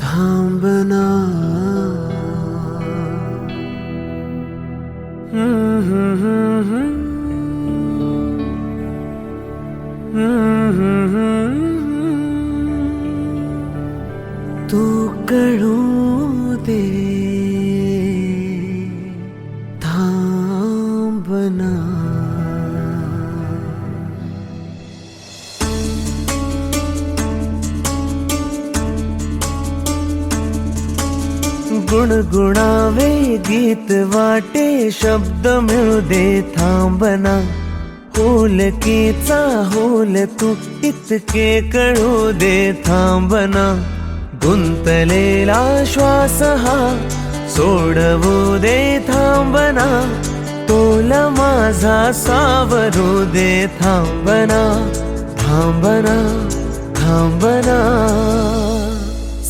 थांबना तू कळू दे थांबना गुणगुणावे गीत वाटे शब्द मिळू दे थांबना होलकीचा होल तू इतके कळू दे थांबना गुंतलेला श्वास हा सोडवू दे थांबना तोल माझा सावरू दे थांबना थांबना थांबना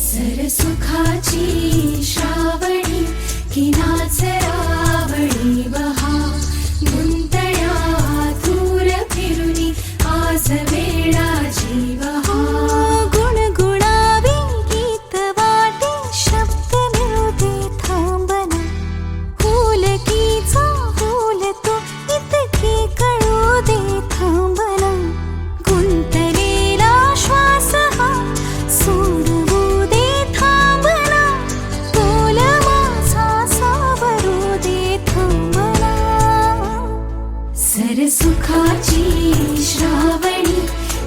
सरसुखाची श्रावणी की नाचरावणी बहा गुंतळ्या दूर फिरुनी आज वेळाची बहा गुणगुणावी गीत वाटे शब्द मिळू दे थांबना होलकीचा होल तो इतके कळू दे थांबना गुंतलेला श्वास हा सोडवू दे थांबना तोल माझा सावरू दे थांबना सरसुखाची श्रावणी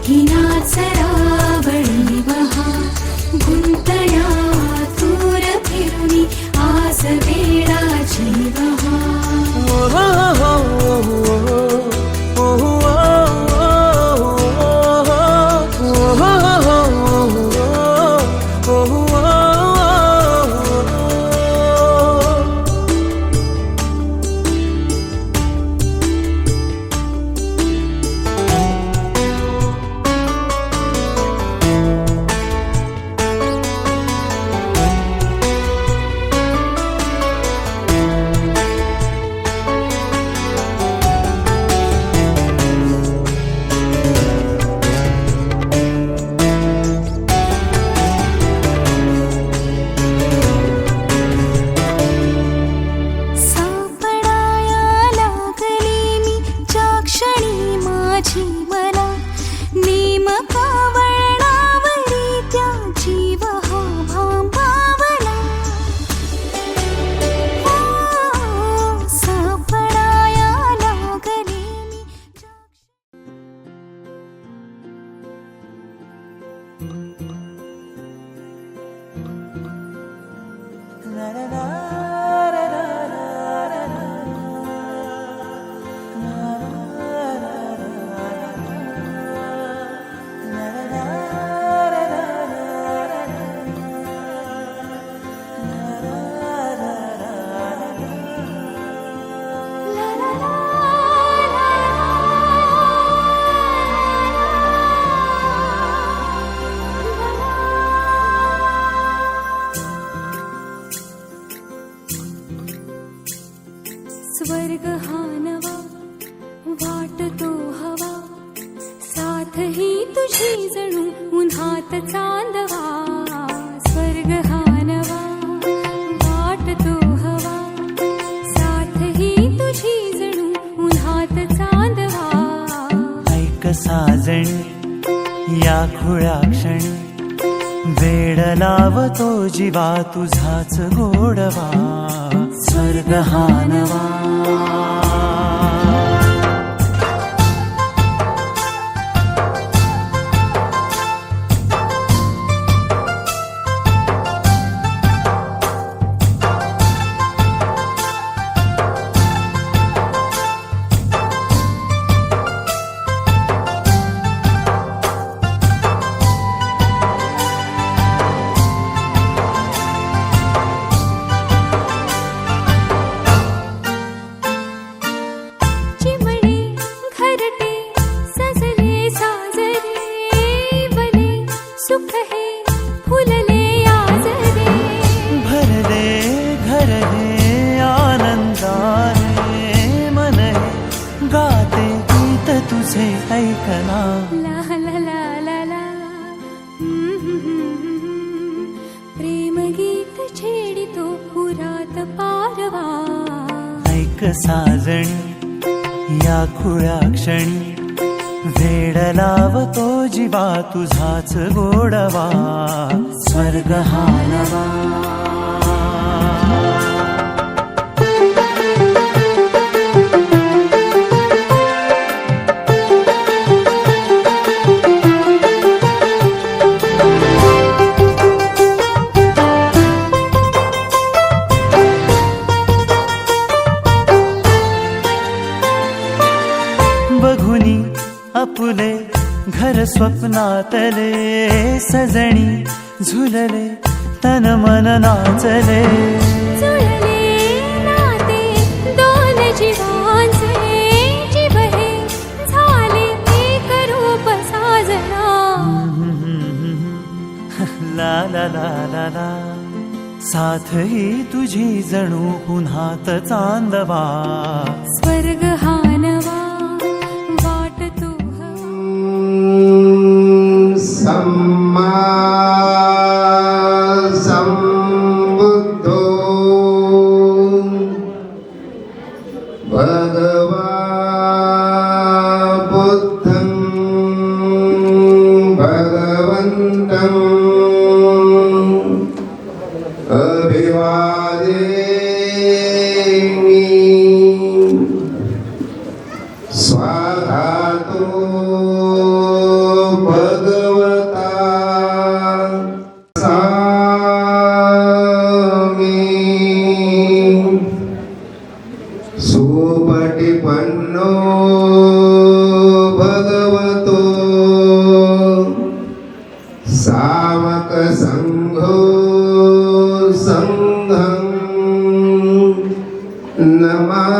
ही नाचरावणी बहा गुंतळ्या दूर फिरुनी आज वेळाची बहा स्वर्ग हा नवा वाटतो हवा साथ ही तुझी जणू उन्हात चांदवा स्वर्ग हा नवा वाटतो हवा साथ ही तुझी जणू उन्हात चांदवा ऐक साजणी या खुळ्या क्षणी वेड लावतो जीवा तुझाच गोडवा स्वर्ग हा नवा छेडितो पुरात पारवा. ऐक साजणी या खुळ्या क्षणी वेड लावतो जीवा तुझाच गोडवा. स्वर्ग हा नवा बघुनी आपुले घर स्वप्नातले. सजणी झुलले तन मन नाचले. जुळले नाते दोन जीवांचे. जीव हे झाले एक रूप साजना. ला ला ला ला ला साथ ही तुझी जणू पुन्हात चांदवा. स्वर्ग हा नवा वाटतो सम्मा सम्बुद्धो भगवा बुद्धं भगवन्तं अभिवादेमि. स्वाधातो भगवता सामी. सुपटिपन्नो भगवतो सावक संघो संघं नमामि.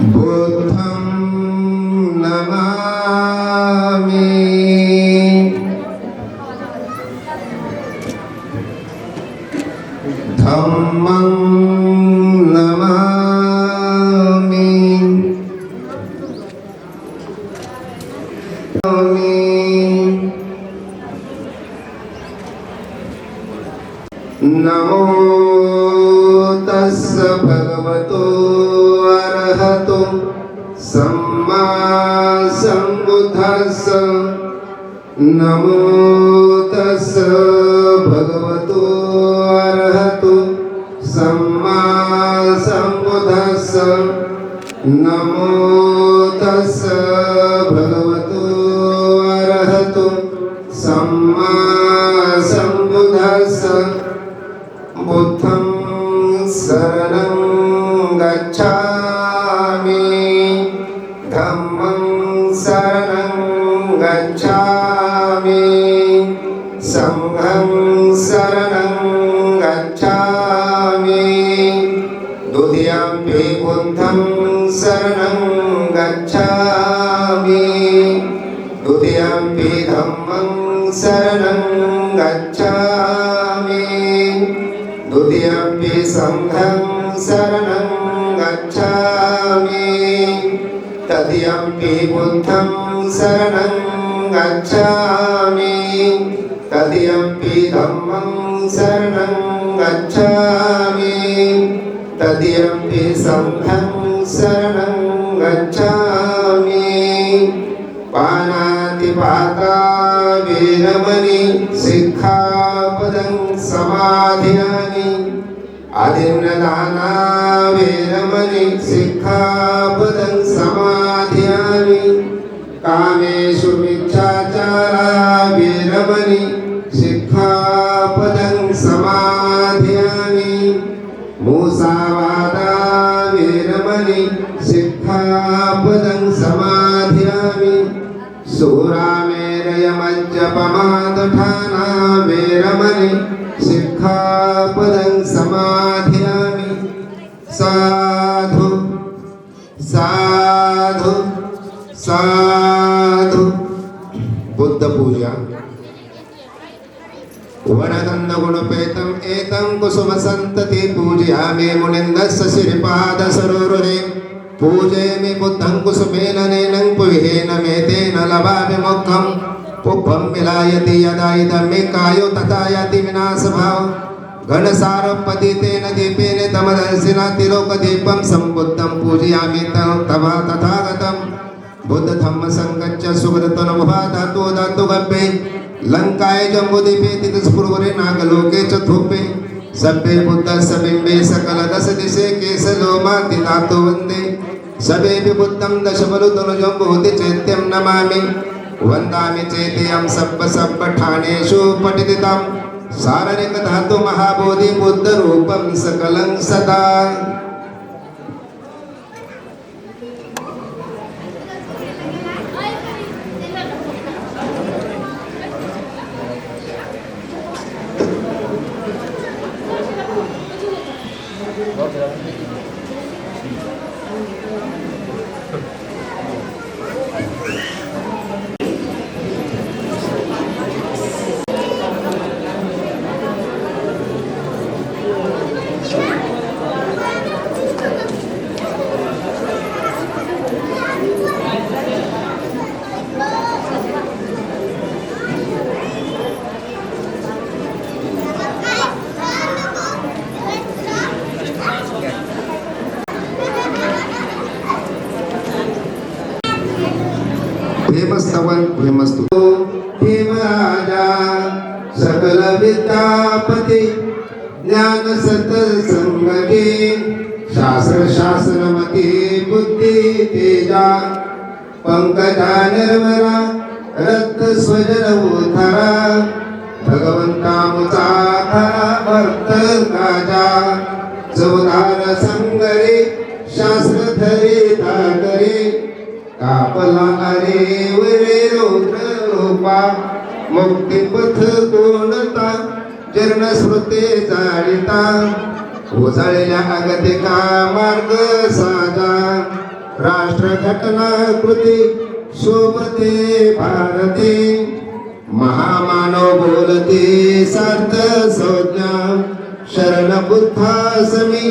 बुद्धं नमामि. धम्मं नमामि. नमो तस्स भगवतो अरहतो सम्मा सम्बुद्धस्स. नमो तस्स भगवतो अरहतो सम्मा सम्बुद्धस्स. नमो तस्स भगवतो अरहतो सम्मा सम्बुद्धस्स. बुद्धं शरणं गच्छामि. धम्मं शरणं गच्छामि. संघं शरणं गच्छामि. द्वितीयम्पि बुद्धं शरणं गच्छामि. द्वितीयम्पि धम्मं शरणं गच्छामि. द्वितीयम्पि संघं शरणं गच्छामि. तृतीयम्पि बुद्धं शरणं गच्छामि. तृतीयम्पि धम्मं शरणं गच्छामि. तृतीयम्पि संघं शरणं गच्छामि. पानातिपाता वीरमणि सिक्खापदं समाधियामि. आदिन्नदाना वीरमणि सिक्खापदं समाधियामि. कामेषु मिच्छाचारा वीरमणि सिक्खापदं समाधियामि. मुसावादा वीरमणि सिक्खापदं समाधियामि. सूरामेरयमज्जपमादठाना वीरमणि सिक्खापदं समाधियामि. साधु साधु साधु. बुद्ध पूजा. वनदन्न गुणपेतं एतं कुसुम संतति पूजयामि. मुनिन्दस्य श्रीपाद सरोरुहे पूजयामि बुद्धं कुसुमेन नैनं पुहेन मेतेन लभामि मोक्षं पुष्पं विलायति यदा इदं मे कायो तथा याति विनाशभाव घनसारपतितेन दीपेन तमदर्शिना तिलोकदीपं सम्बुद्धं पूजयामि तव तथागतं बुद्ध धम्म संगच्छ सुगतनमुभा धातु धातु गप्पे लंकाय जम्बुदीपे तितस्फुरवरे नागलोके च धूपे सभ्ये बुद्ध सबिम्बे सकल दश दिशे केशलोमाति धातु वन्दे सभेऽपि बुद्धं दशबलुतनुजं बोधि चैत्यं नमामि वन्दामि चैत्यं सब्ब ठाणेषु पठितं सारनिक धातु महाबोधि बुद्ध रूपं सकलं सदा भीमस्तवन भीमस्तु भीमराजा सकल विद्यापती ज्ञान सत्संगती शास्त्र शासनमती बुद्धी तेजा पंकजा निर्मला रक्त स्वजन उथरा भगवंता मुचा खरा भक्त काजा चौदार संगरी शास्त्र धरी धाकरी कापला अरे वरे रौद्र रूपा मुक्तिपथ कोणता जीर्ण स्मृती जाळिता उजळल्या अगतिका मार्ग साजा राष्ट्र घटना कृती शोभते भारती महामानव बोलते सार्थ संज्ञा शरण बुद्धासमी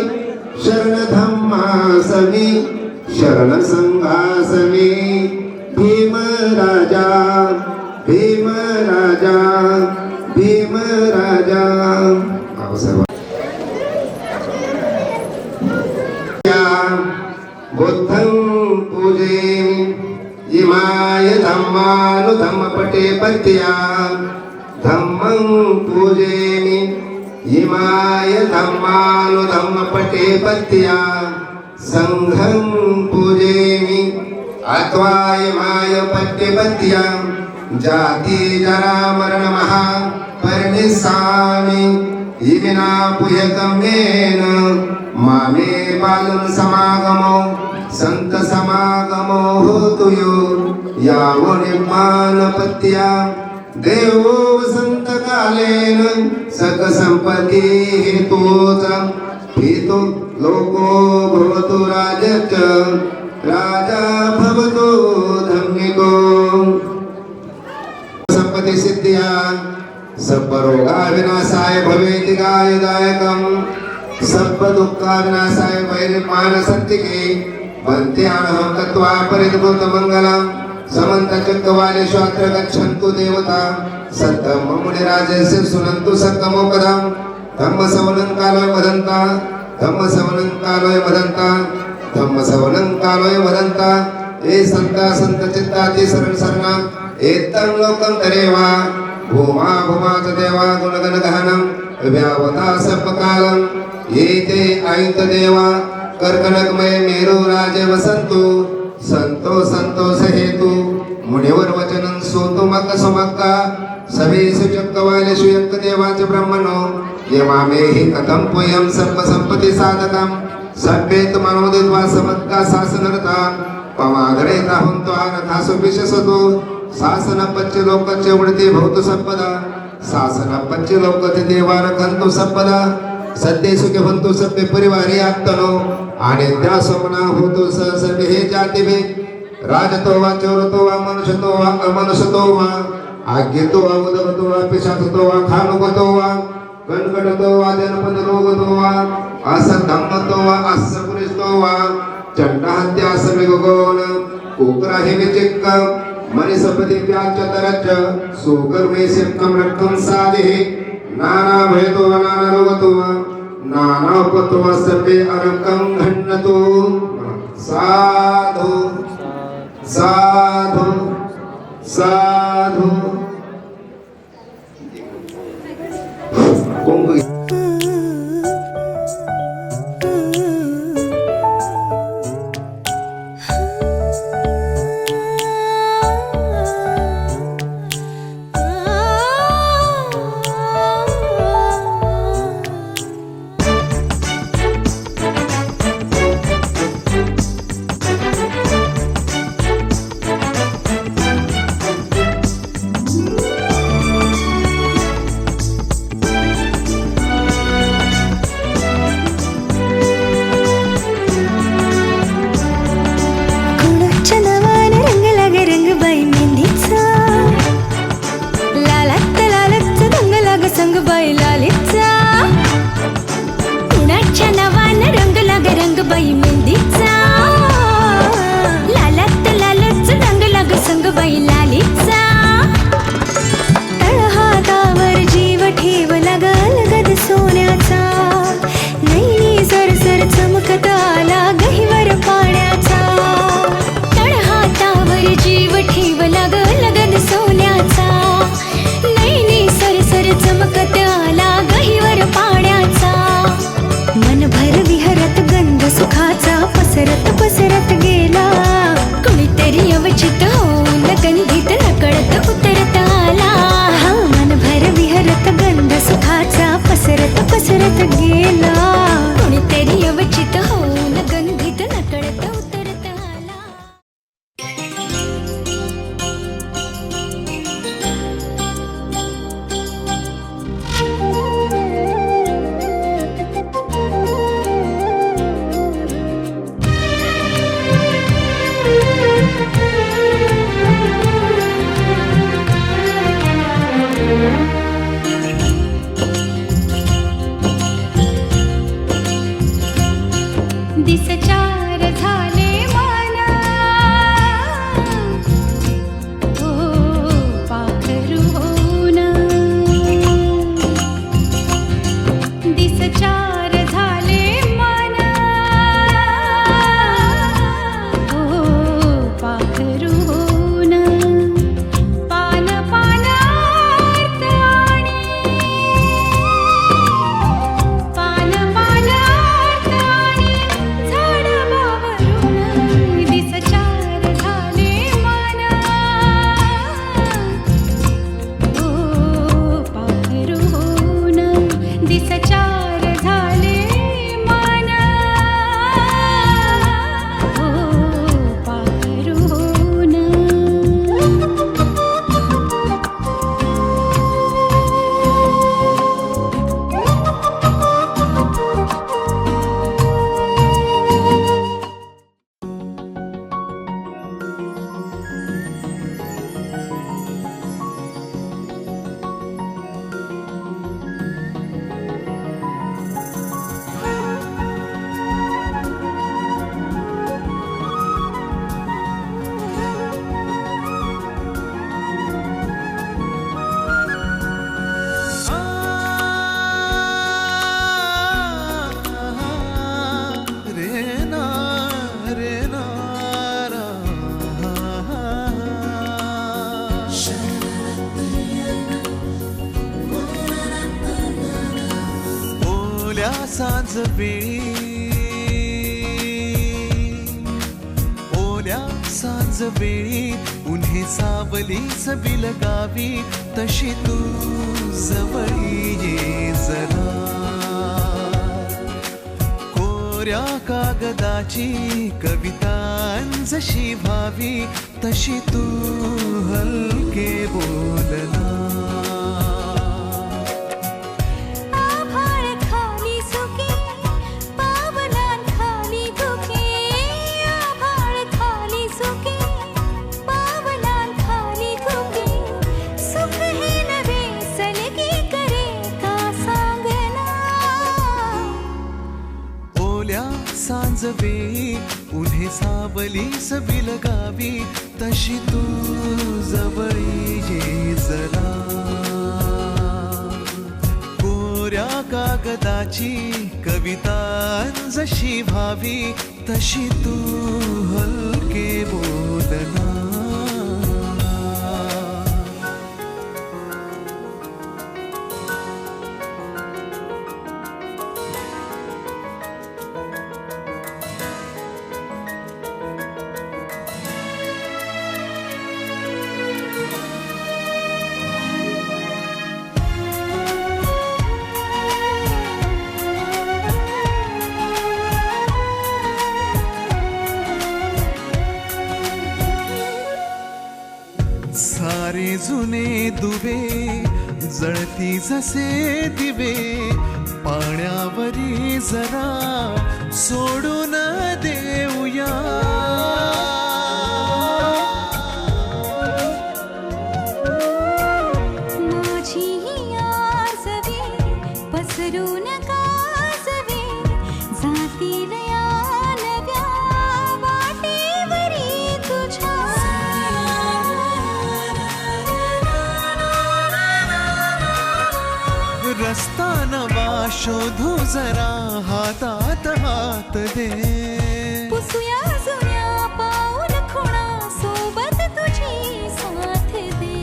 शरण धम्मासमी शरण संघासमी भीम राजा भीम राजा भीम राजा बुद्धं पूजेमि इमाय धम्मानुधम्मपटे पत्या धम्मं पूजेमि इमाय धम्मानुधम्मपटे पत्या संघं पूजेमि अत्वाय माय पट्टिपत्या जाति जरा मरण महा परिनिस्सामि इमिना पुयकमेन मामे बालं समागमो संत समागमो होतु यो यावो निर्माणपत्या देवो संत कालेन सक संपत्ति हेतुच हेतु लोको भवतु राजच राजा भवतु धम्मिको संपत्ति सिद्ध्या सर्व रोगा विनाशाय भवेति गायदायकं सर्व दुःखा विनाशाय वैरिमान सत्तिके भन्त्यानहं तत्वा परिद्भूत मंगलम् समन्त चक्रवालेष्वात्र गच्छन्तु देवता सत्तम मुनिराजस्य सुनन्तु सत्तमोपदम् धम्म सवनं कालोय वदन्ता धम्म सवनं कालोय वदन्ता धम्म सवनं कालोय वदन्ता ए संता संत चित्ताति शरण शरणा एतं लोकं तरेवा भूमा भूमाच देवा गुणगण गहनं व्यावता सर्वकालं एते आयुत देवा कर्कनकमय मेरु राजे वसन्तु संतो संतोष हेतु मुनिवर वचनं सोतु मक्क सुमक्का सभेषु चक्रवालेषु यक्क देवाच ब्रह्मणो यमामेहि कथं पुयं सर्व संपत्ति साधकं सभ्येत मनोदित्वा समक्का शासनरता पवादरेता हुंतो आनथासु विशसतो शासन पच्च लोकच्च उडते भवतु संपदा शासन पच्च लोकते देवारखंतु संपदा सत्य सुखे भवन्तु सभ्य परिवारे आत्तनो आणि त्या सोमना होतो सर्वे हे जाती भे राजतो वा चोरतो वा मनुष्यतो वा अमनुष्यतो वा आज्ञतो वा उदरतो वा पिशाचतो वा खानुगतो वा कणकटतो वा जनपद रोगतो वा असधम्मतो वा असपुरिस्तो वा चंडहत्या समिगोन कोकराहि विचिक्क मनिसपति प्याचतरच सुकर्मे सिक्कम रक्कम साधे नाना भयतो नाना रोगतो नाना उपतो सर्वे अरकम घन्नतो साधु साधु साधु कुंभ सांज वेळी ओल्या सांज वेळी उन्हे सावलीच बिलगावी तशी तू जवळी ये जरा कोऱ्या कागदाची कवितांजशी भावी तशी तू हलके बोलना सांज वेळी सावलीस बिलगावी तशी तू जवळी ये जरा. कोऱ्या कागदाची कविता जशी व्हावी तशी तू हलके बोलना. सारे जुने दुवे जळती जसे दिवे पाण्यावरी जरा सोडून देऊया. माझी ही आसवे पसरून कासवे जातील या नव्या वाटेवरी तुझ्या. रस्ता नवा शोधू जरा हातात हात दे. पुसूया जुन्या पाऊल खुणा सोबत तुझी साथ दे.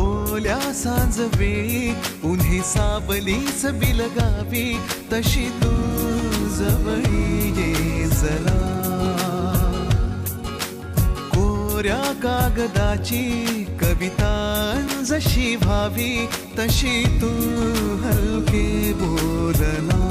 ओल्या सांज वेळी उन्ही सावलीच बिलगावी तशी तू जवळी ये जरा. कोऱ्या कागदाची कविता जशी व्हावी तशी तू हलके बोलना.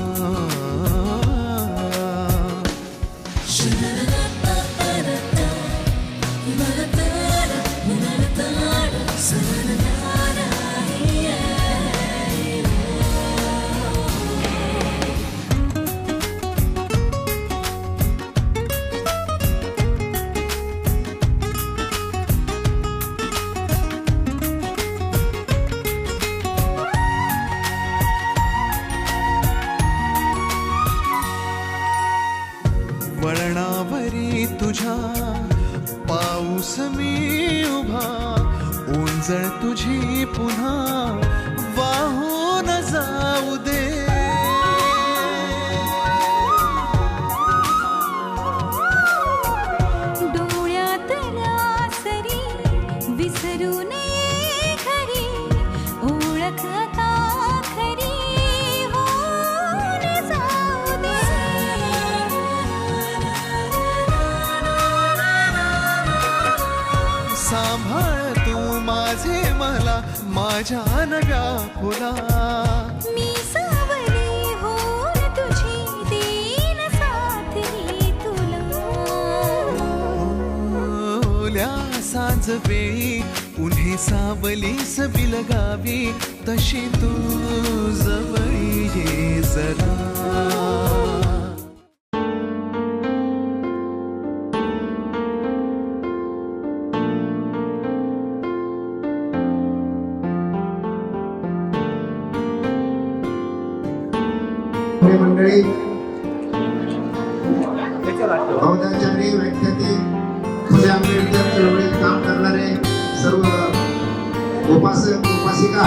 वळणावरी तुझ्या पाऊस मी उभा ओंजळ तुझी पुन्हा वाहून जाऊ दे. डोळ्यातल्या सरी विसरू नये खरी ओळख आता खरी होऊन जाऊ दे. सांभाळ तू माझे मला माझ्या नव्या फुला. मी सावली होऊन तुझी देईन साथ ही तुला. ओल्या सांज वेळी उन्ही सावलीस बिलगावी तशी तू जवळी ये जरा. मंडळी बहुधांच्या व्याख्यातील फुले आंबेडकर चळवळीत काम करणारे सर्व उपासक उपासिका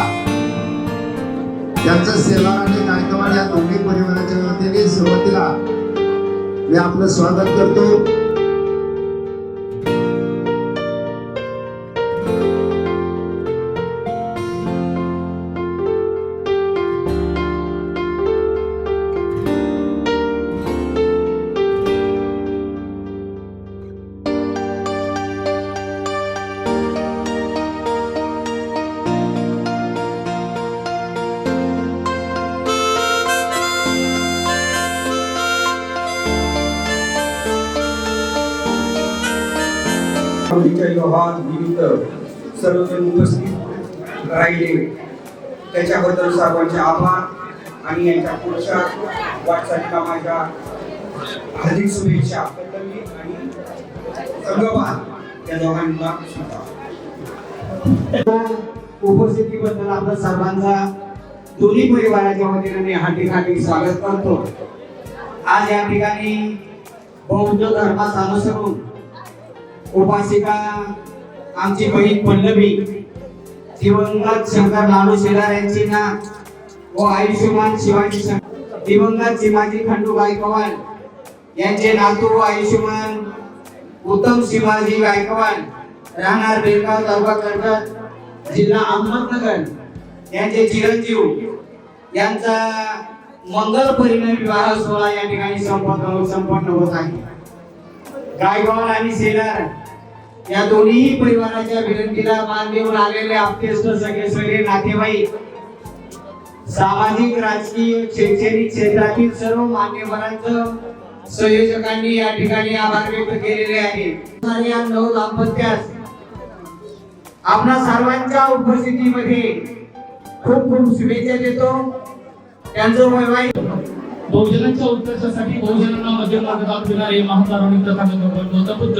त्यांचं सेवा आणि गायकवाड या दोन्ही परिवाराच्या वतीने सुरुवातीला मी आपलं स्वागत करतो. व्यवहार निमित्त सर्वजण उपस्थित राहिले त्याच्याबद्दल सर्वांचे आभार आणि यांच्या पुढच्या वाटचालीला माझ्या हार्दिक शुभेच्छा. आणि संघबाद या दोघांना सुद्धा उपस्थितीबद्दल आपल्या सर्वांचा दोन्ही परिवाराच्या वतीने हार्दिक स्वागत करतो. आज या ठिकाणी बौद्ध धर्मास अनुसरून उपासिका आमची बहीण पल्लवी दिवंगत शंकर लाडू शेलार यांची ना व आयुष्यमान शिवाजी दिवंगत शिवाजी खंडू गायकवाड यांचे नातू आयुष्यमान उत्तम शिवाजी गायकवाड राहणार बेलगाव तालुका कर्जत जिल्हा अहमदनगर यांचे चिरंजीव यांचा मंगल परिणय विवाह सोहळा या ठिकाणी संपन्न होत आहे. गायकवाड आणि शेलार या दोन्ही परिवाराच्या विनंतीला मान देऊन आलेले आपतेष्ट सगळे नातेवाईक, सामाजिक राजकीय शैक्षणिक क्षेत्रातील सर्व मान्यवरांचं संयोजकांनी या ठिकाणी आभार व्यक्त केलेले आहेत. आणि या नऊ दाम्पत्यास आपणा सर्वांच्या उपस्थितीमध्ये खूप खूप शुभेच्छा देतो. त्यांचं वैवाहिक बहुजनांच्या उत्कर्षासाठी बहुजनांना मध्यमार्ग दाखविणारे महाकारुणिक तथागत गौतम बुद्ध,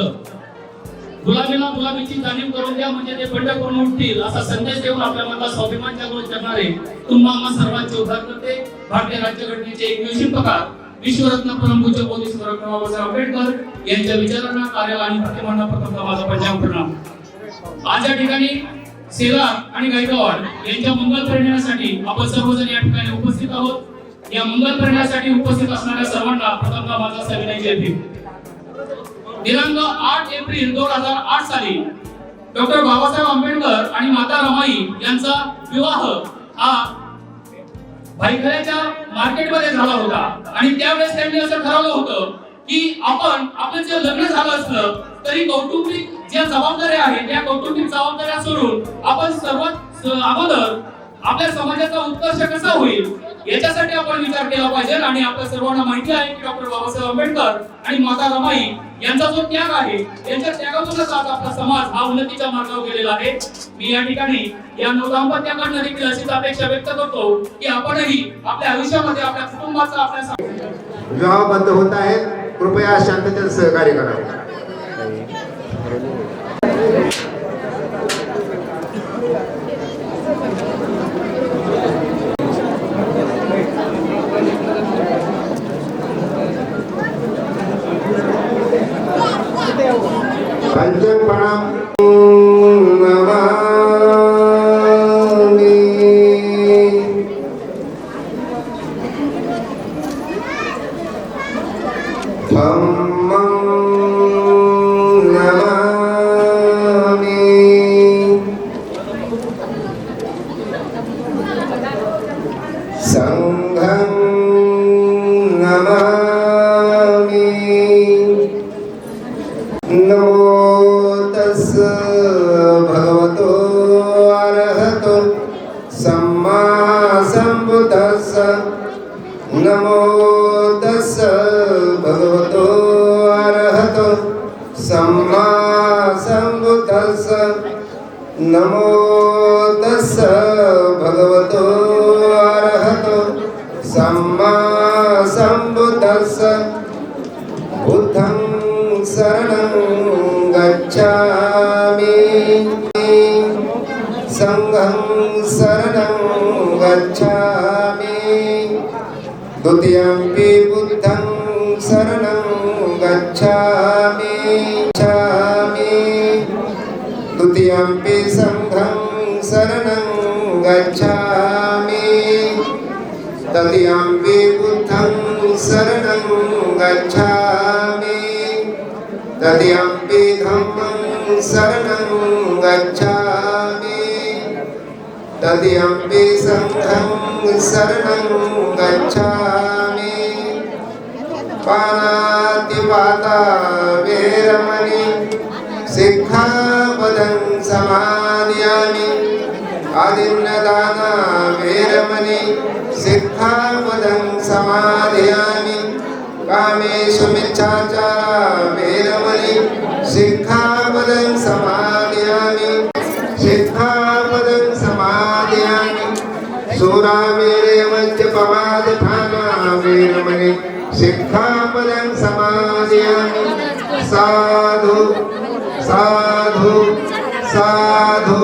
गुलामीला गुलामीची जाणीव करून द्या म्हणजे ते बंड करून उठतील असा संदेश देऊन आपल्या मनात स्वाभिमान जागृत करणारे तुम्हा आम्हा सर्वांचे उद्धार करते भारतीय राज्यघटनेचे एकमेव शिल्पकार विश्वरत्न परमपूज्य बोधिसत्व डॉक्टर बाबासाहेब आंबेडकर यांच्या विचारांना, कार्याला आणि प्रतिमांना प्रथम माझा पंजाब प्रणाम. आज या ठिकाणी शेलार आणि गायकवाड यांच्या मंगल परिणयासाठी आपण सर्वजण या ठिकाणी उपस्थित आहोत. या मंगल परिणयासाठी उपस्थित असणाऱ्या सर्वांना प्रथमतः माझा सविनय जय भीम. दिनांक 8 एप्रिल 2008 साली डॉक्टर बाबासाहेब आंबेडकर आणि माता रमाई यांचा विवाह हा भाईखऱ्याच्या मार्केटमध्ये झाला होता आणि त्यावेळेस त्यांनी असं ठरवलं होतं की आपण आपलं जे लग्न झालं असलं तरी कौटुंबिक ज्या जबाबदाऱ्या आहेत त्या कौटुंबिक जबाबदाऱ्या सोडून आपण सर्वात अगोदर आपल्या समाजाचा उत्कर्ष कसा होईल याच्यासाठी आपण विचार केला पाहिजे. आणि आपल्या सर्वांना माहिती आहे की डॉक्टर बाबासाहेब आंबेडकर आणि माता रमाई यांचा जो त्याग आहे त्यांच्या त्यागातूनच आज आपला समाज हा उन्नतीच्या मार्गावर गेलेला आहे. मी या ठिकाणी या नवदाम्पत्याकडनं देखील अशीच अपेक्षा व्यक्त करतो की आपणही आपल्या आयुष्यामध्ये आपल्या कुटुंबाचा आपल्या विवाह बंद होत आहेत, कृपया शांततेत सहकार्य करा. पंचम प्रणाम संघं नमामि. नमो तस्स भगवतो अरहतो सम्मा सम्बुद्धस्स. नमो तस्स भगवतो अरहतो सम्मा सम्बुद्धस्स. नमो तस्स भगवतो अरहतो सम्मा सम्बुद्धस्स. बुद्धं शरणं गच्छामि, संघं शरणं गच्छामि. द्वितीयंपि बुद्धं शरणं गच्छामि. द्वितीयंपि संघं शरणं गच्छामि. तृतीयंपि बुद्धं शरणं गच्छामि. तृतीयंपि धम्मं शरणं गच्छामि. तृतीयंपि संघं शरणं गच्छामि. पाणातिपाता वेरमणि सिक्खापदं समादयामि. आदिन्नदाना वेरमणि सिक्खापदं समादयामि. कामेषु मिच्छाचारा वेरमणि सिक्खापदं समादयामि. सिक्खापदं समादयामि. सूरामेरे मद्यपमादठाना वेरमणि सिक्खापदं समादयामि. साधु साधु साधु.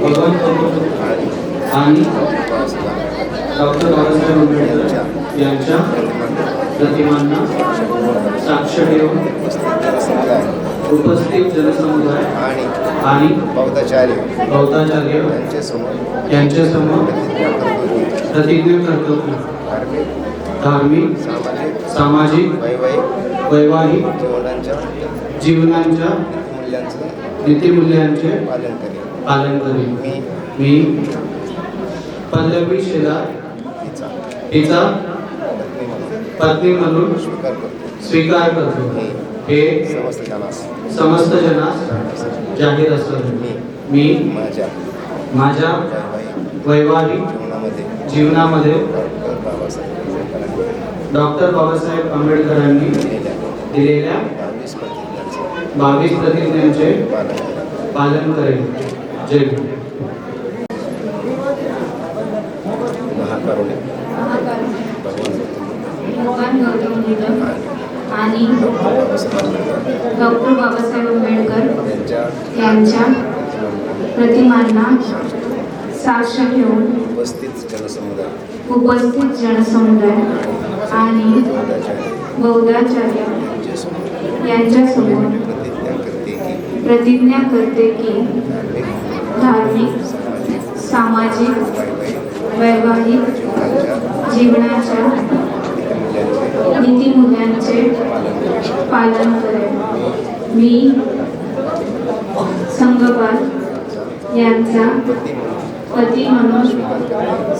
भगवान आणि डॉक्टर बाबासाहेब आंबेडकर यांच्या प्रतिमांना साक्ष ठेवून उपस्थित जनसमुदाय आणि बौद्धाचार्य यांच्यासमोर प्रतिज्ञा करतो की धार्मिक सामाजिक वैवाहिक जीवनांच्या नीतिमूल्यांचे पालन करेन. मी पल्लवी शेलार हिचा पत्नी म्हणून स्वीकार करतो. हे समस्त जनास जाहीर असावे. मी माझ्या वैवाहिक जीवनामध्ये डॉक्टर बाबासाहेब आंबेडकरांनी दिलेल्या 22 प्रतिज्ञांचे पालन करेन. जय भीम. भगवान गौतम बुद्ध आणि डॉक्टर बाबासाहेब आंबेडकर यांच्या प्रतिमांना साक्ष ठेवून उपस्थित जनसमुदाय आणि बौद्धाचार्य यांच्यासमोर प्रतिज्ञा करते की धार्मिक सामाजिक वैवाहिक जीवनाच्या नीतिमूल्यांचे पालन करेन. मी संगपाल यांचा पती म्हणून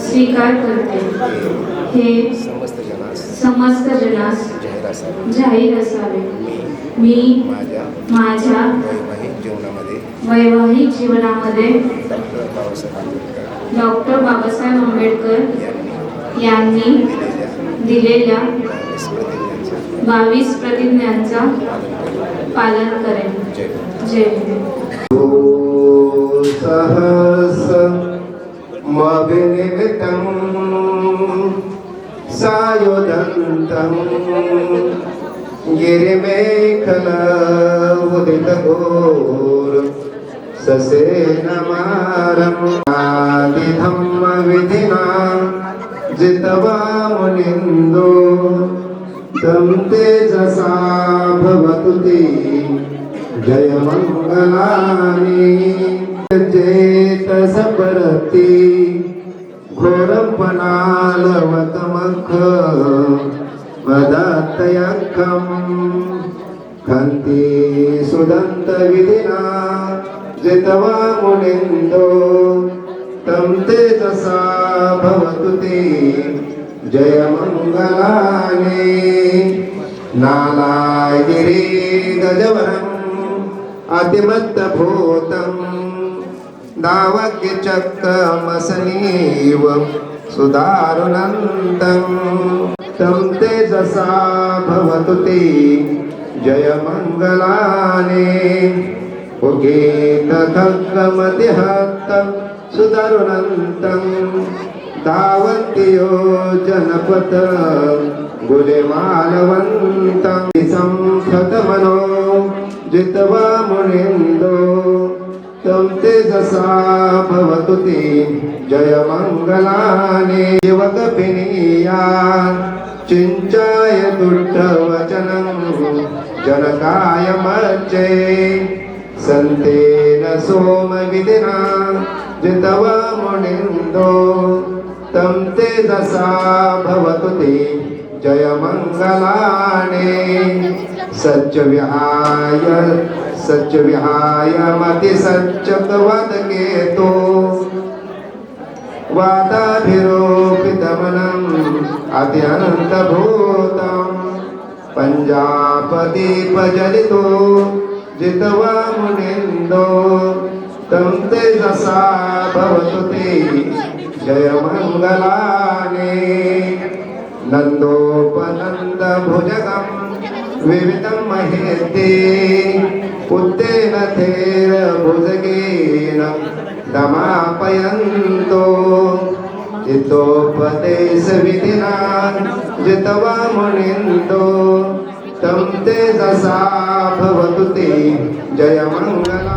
स्वीकार करते. हे समस्त जनास जाहीर असावे. मी माझ्या वैवाहिक जीवनामध्ये डॉक्टर बाबासाहेब आंबेडकर यांनी दिलेल्या 22 प्रतिज्ञांचा पालन करेन. जय भीम. मविनिमितं सायुधन्तं गिरिमेखल उदितघोर ससेनमारं आदिधम्मविधिना जितवा मुनिन्दो तं तेजसा भवतु ते जयमङ्गलानि चेतसपरति घोरपनालवतमख वदात्तयङ्कम् खन्ति सुदन्तविधिना जितवा मुनिन्दो तं तेजसा भवतु ते जयमङ्गलानि नालागिरि गजवरम् अतिमत्तभूतम् दावग्यचक्रमसनीव सुदारुणन्तं तं तेजसा भवतु ते जयमङ्गलानि उगीतखड्गमतिहतं सुदारुणन्तं धावन्ति यो जनपथ गुलिमालवन्तं संहतमनो जित्वा मुनिन्दो तं तेजसा भवतु ते जयमङ्गलानि युवकपिनीया चिञ्चाय दुष्टवचनं जनकाय मज्जे सन्तेन सोमविदिना जितवा मुनिन्दो तं तेजसा भवतु ते जयमङ्गलानि सच्चविहाय मतिसच्चकवदकेतो वादाभिरोपितमनम् अत्यन्तभूतं पञ्जापदीपजलितो जितवा मुनिन्दो तं तेजसा भवतु ते जयमङ्गलानि नन्दोपनन्दभुजगम् विविधं महेत्ते पुत्तेन थेरभुजगेन दमापयन्तो चित्तोपदेशविधिना जितवा मुनिन्दो तं तेजसा भवतु ते जयमङ्गला.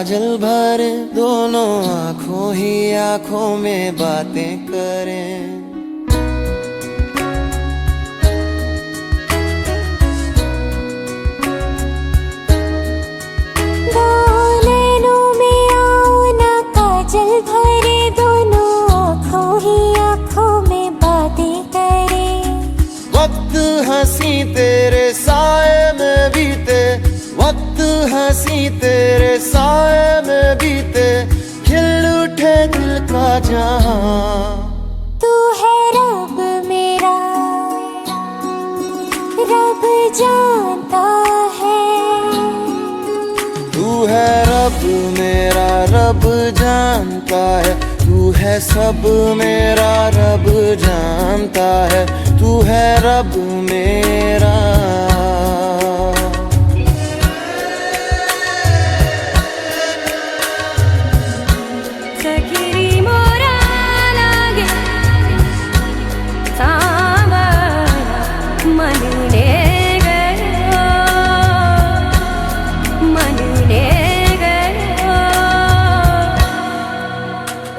काजल भरे दोनों आंखों ही आंखों में बातें करें। वक्त हंसी तेरे साए में बीते, वक्त हंसी तेरे साए में बीते, खिल उठे दिल का जहां। तू है रब मेरा, रब जानता है। तू है रब मेरा, रब जानता है। तू है सब मेरा, रब जानता है। तू है रब मेरा। सखी मोरा लागे सांबरा मनने गयो, मनने गयो।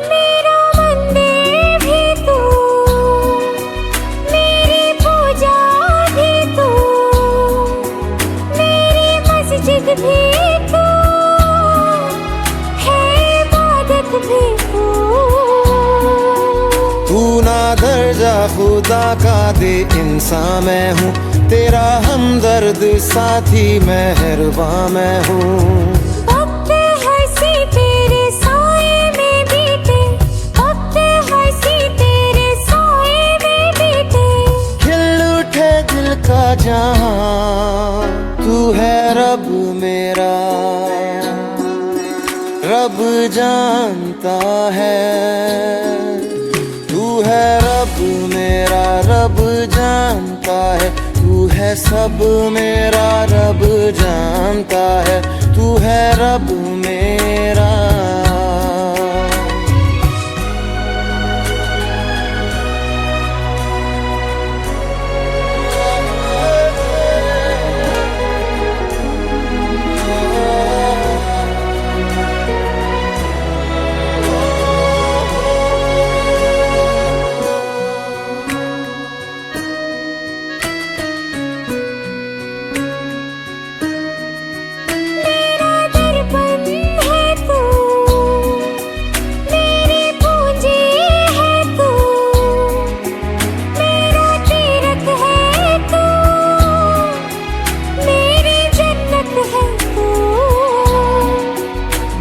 मेरा मंदिर भी तू, मेरी पूजा भी तू, मेरी मस्जिद भी तू, है इबादत भी तू। तू ना दर्जा खुदा का दे इंसान मैं हूँ, तेरा हमदर्द साथी मेहरबान मैं हूँ। वक्त हंसी तेरे साए में बीते, वक्त हंसी तेरे साए में बीते। खिल उठे दिल का जहां। तू है रब मेरा, रब जानता है। तू है रब मेरा, रब जानता है। तू है सब मेरा, रब जानता है। तू है रब मेरा। मेरा दर्पण है तू, मेरी पूंजी है तू, मेरा तीरथ है तू, मेरी जन्नत है तू।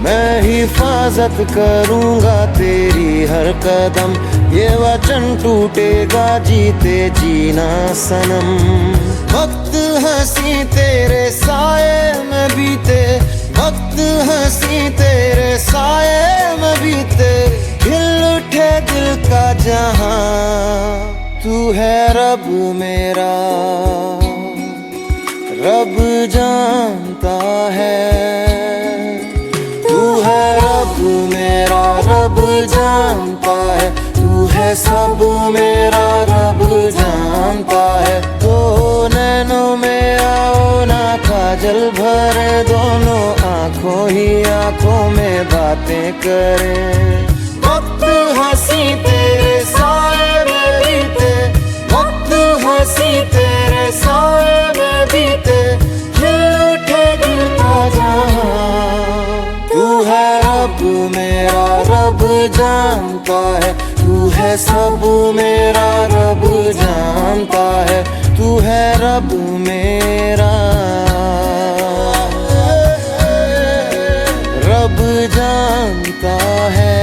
मैं हिफाजत करूंगा तेरी हर कदम, ये वचन टूटेगा जीते जीना सनम। वक्त हंसी तेरे साए में बीते, वक्त हंसी तेरे साए में बीते, खिल उठे दिल का जहां। तू है रब मेरा, रब जानता है। तू है रब मेरा, रब जानता है। तू है सब मेरा, रब जानता है। तो नैनों में आओ ना काजल भरे, दोनों आंखों ही आंखों में बातें करें। वक्त हंसी तेरे साए में बीते, वक्त हंसी तेरे साए में बीते, खिल उठे दिल का जहां। तू है रब मेरा, रब जानता है। तू है सब मेरा, रब जानता है। तू है रब मेरा, रब जानता है।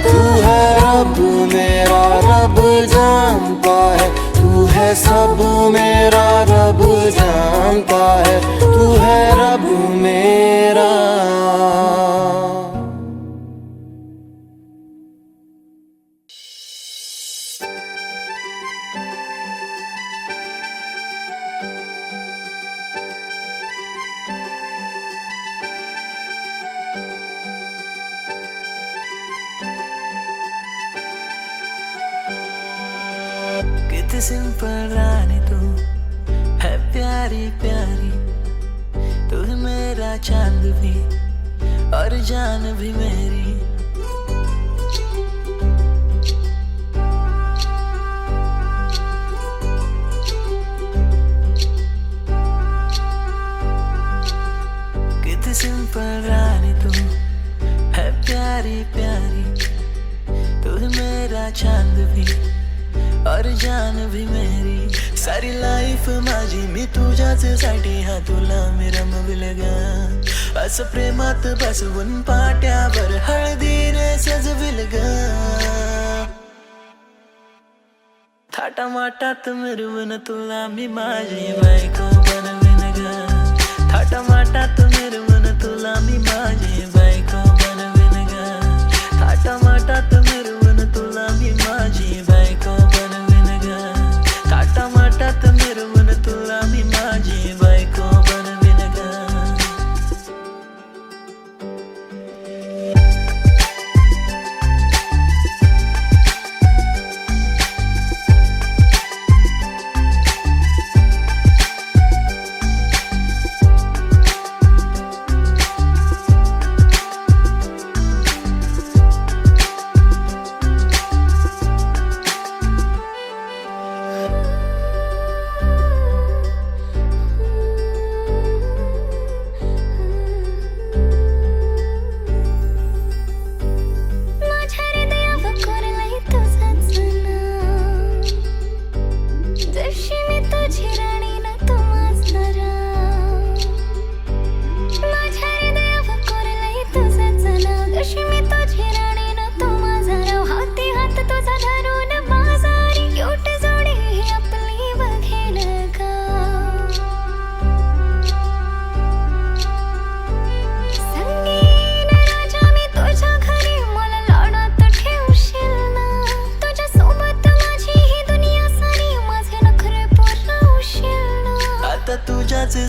तू है रब मेरा, रब जानता है। तू है सब मेरा, रब जानता है। तू है रब मेरा। कितनी सिंपल रानी तू है, प्यारी प्यारी मेरा चांद भी और जान भी मेरी। कितनी सिंपल रानी तू है, प्यारी प्यारी तू मेरा चांद भी और जान भी मेरी। सारी लाईफ माझी मी तुझ्याच साठी हा तुला मी रमविल ग। असं प्रेमात बसवून पाट्यावर हळदीने सजविल ग। थाटामाटात मिरवून तुला मी माझी बायको बनवीन ग। थाटामाटात मिरवून तुला मी माझी बायको बनवीन ग। थाटामाटात मिरवून तुला मी माझी बायको बनवीन ग। थाटामाटात मिरवून तुला मी माझी बायको बनवीन ग।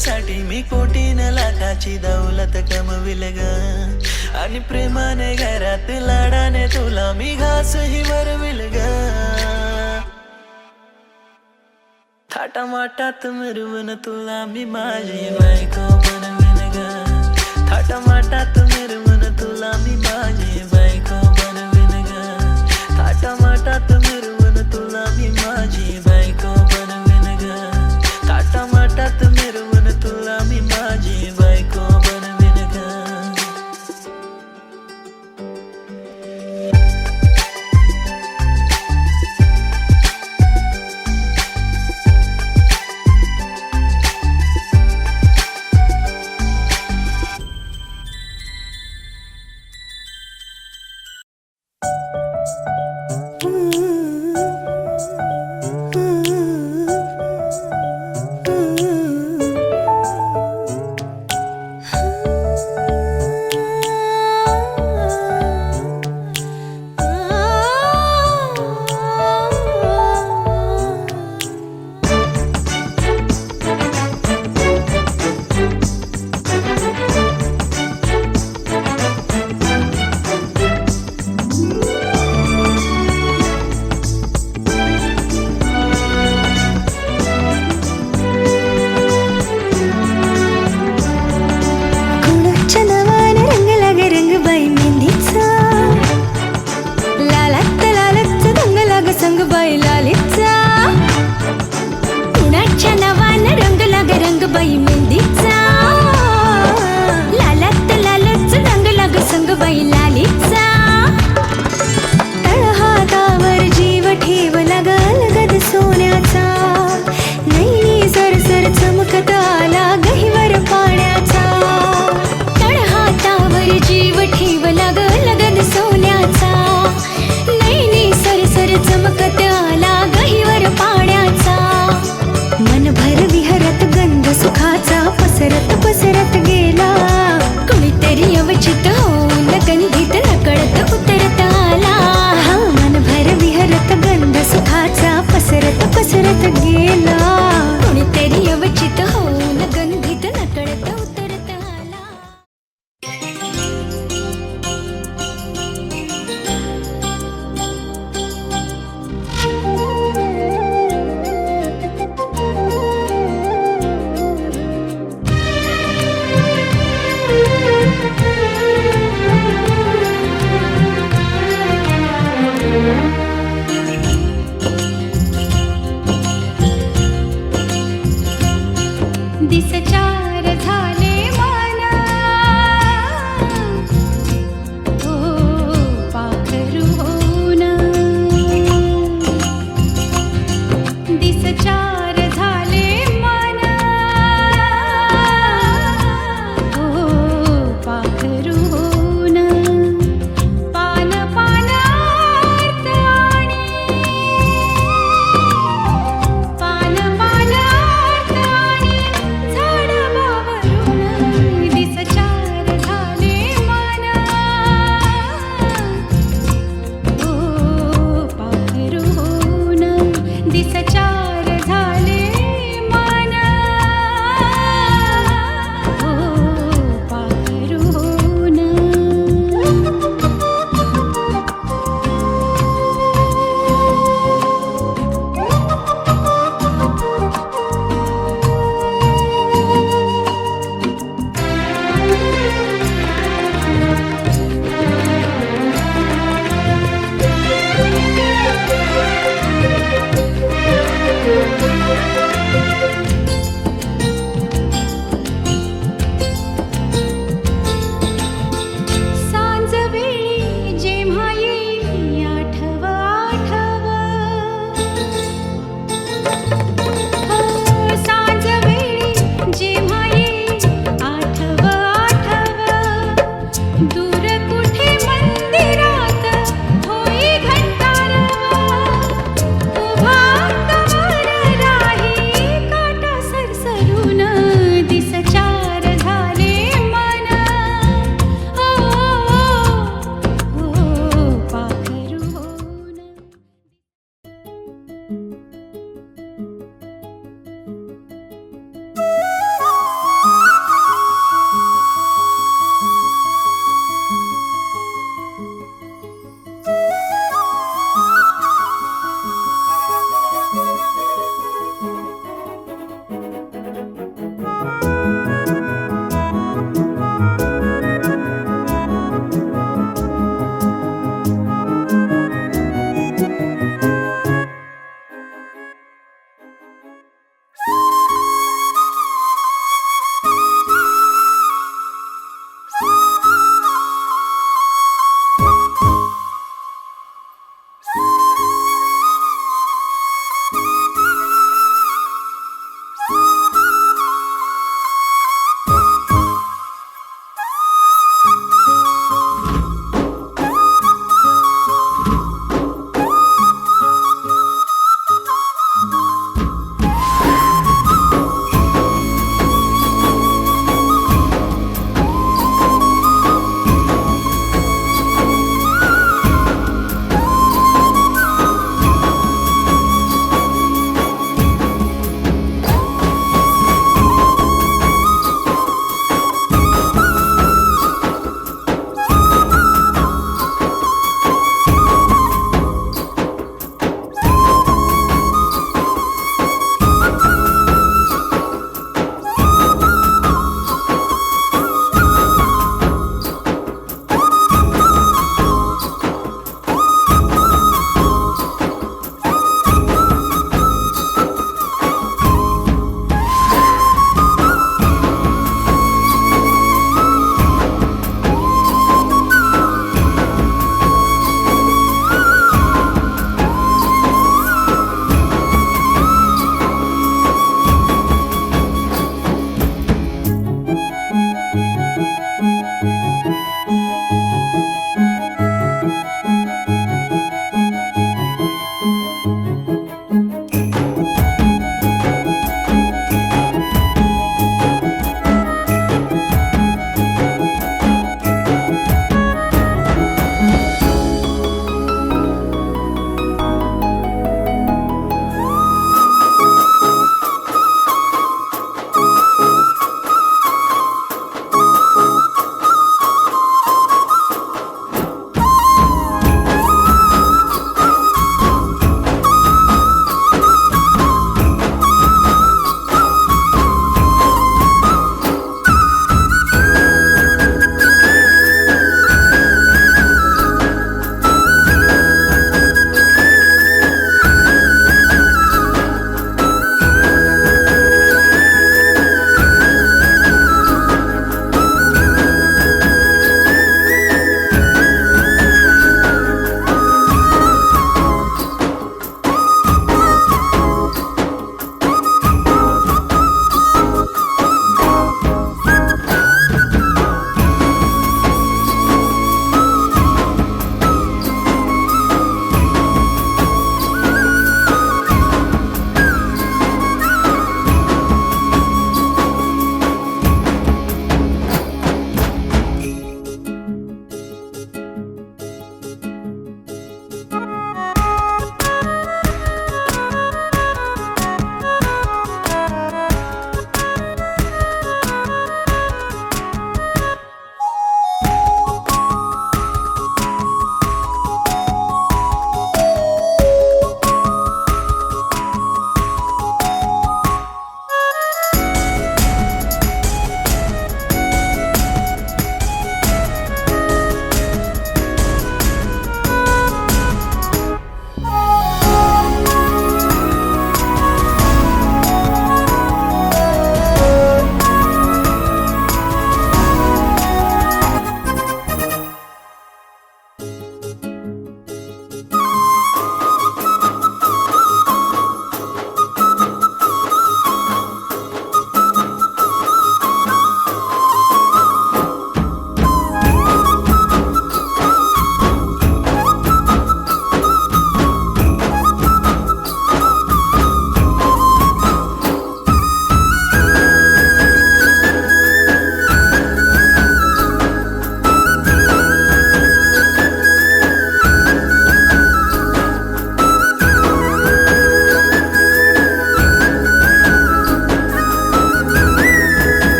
साठी मी कोटीन लाखाची दौलत कमविल ग। आणि प्रेमाने घरात लाडाने तुला मी घासही भरविल ग। थाटामाटात मिरवून तुला मी माझी बायको बनवीन ग। थाटामाटात मिरवून तुला मी माझी बायको बनवीन ग। थाटामाटात मिरवून तुला मी माझी बायको बनवीन ग। थाटामाटात मिरवून तुला मी माझी बायको बनवीन ग। पसरत गेला